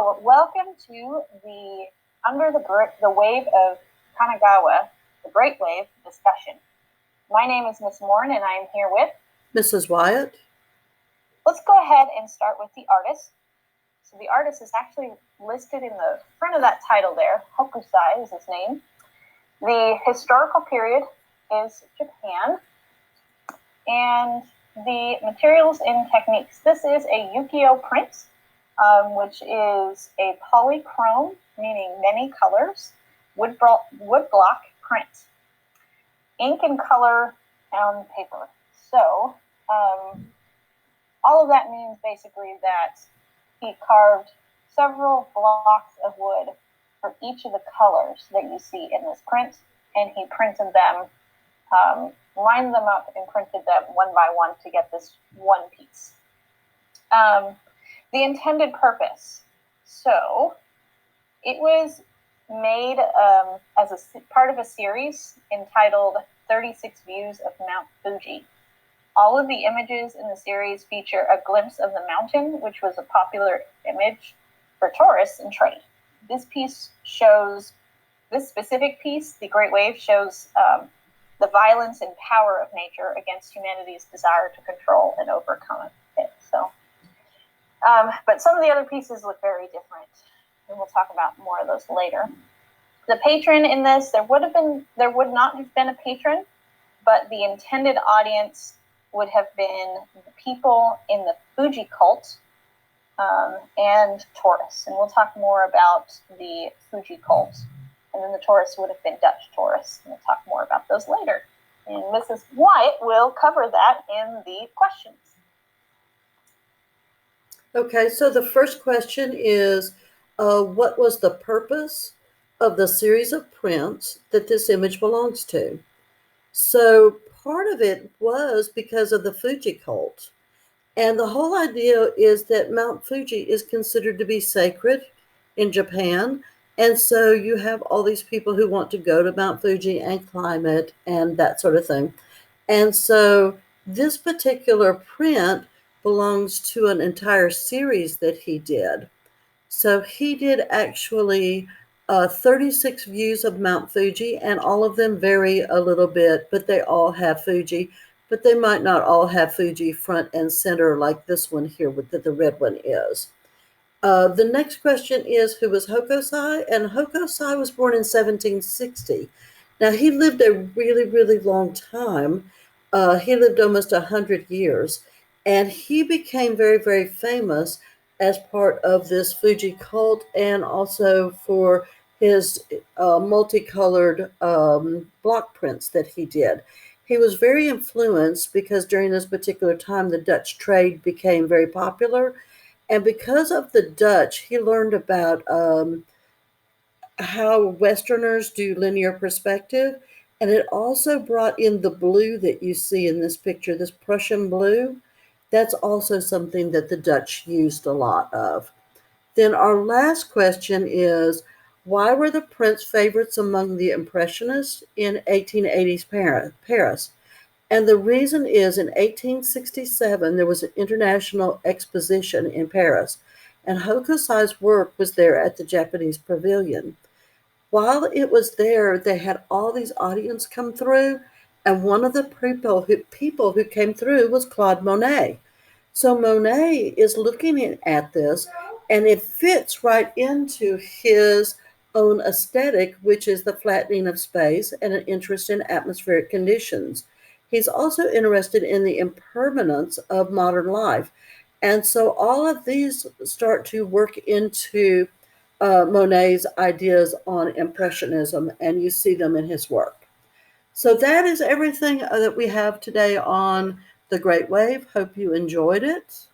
Hello, welcome to the Under the Wave of Kanagawa, the Great Wave discussion. My name is Miss Morin, and I am here with Mrs. Wyatt. Let's go ahead and start with the artist. So the artist is actually listed in the front of that title there. Hokusai is his name. The historical period is Japan, and the materials and techniques. This is a ukiyo print, which is a polychrome, meaning many colors, wood block print. Ink and color on paper. So all of that means basically that he carved several blocks of wood for each of the colors that you see in this print, and he printed them, lined them up and printed them one by one to get this one piece. The intended purpose. So it was made as a part of a series entitled 36 Views of Mount Fuji. All of the images in the series feature a glimpse of the mountain, which was a popular image for tourists and trade. This specific piece, The Great Wave, shows the violence and power of nature against humanity's desire to control and overcome it. But some of the other pieces look very different, and we'll talk about more of those later. The patron in this, there would not have been a patron, but the intended audience would have been the people in the Fuji cult and tourists. And we'll talk more about the Fuji cult. And then the tourists would have been Dutch tourists. And we'll talk more about those later. And Mrs. Wyatt will cover that in the questions. Okay, so the first question is, what was the purpose of the series of prints that this image belongs to? So part of it was because of the Fuji cult. And the whole idea is that Mount Fuji is considered to be sacred in Japan. And so you have all these people who want to go to Mount Fuji and climb it and that sort of thing. And so this particular print belongs to an entire series that he did. So he did actually 36 views of Mount Fuji, and all of them vary a little bit, but they all have Fuji, but they might not all have Fuji front and center like this one here with the red one is. The next question is, who was Hokusai? And Hokusai was born in 1760. Now, he lived a really, really long time. He lived almost 100 years, and he became very, very famous as part of this Fuji cult and also for his multicolored block prints that he did. He was very influenced because during this particular time, the Dutch trade became very popular. And because of the Dutch, he learned about how Westerners do linear perspective. And it also brought in the blue that you see in this picture, this Prussian blue. That's also something that the Dutch used a lot of. Then our last question is, why were the prints favorites among the Impressionists in 1880s Paris? And the reason is, in 1867, there was an international exposition in Paris, and Hokusai's work was there at the Japanese Pavilion. While it was there, they had all these audience come through, and one of the people who came through was Claude Monet. So Monet is looking at this, and it fits right into his own aesthetic, which is the flattening of space and an interest in atmospheric conditions. He's also interested in the impermanence of modern life. And so all of these start to work into Monet's ideas on Impressionism, and you see them in his work. So that is everything that we have today on The Great Wave. Hope you enjoyed it.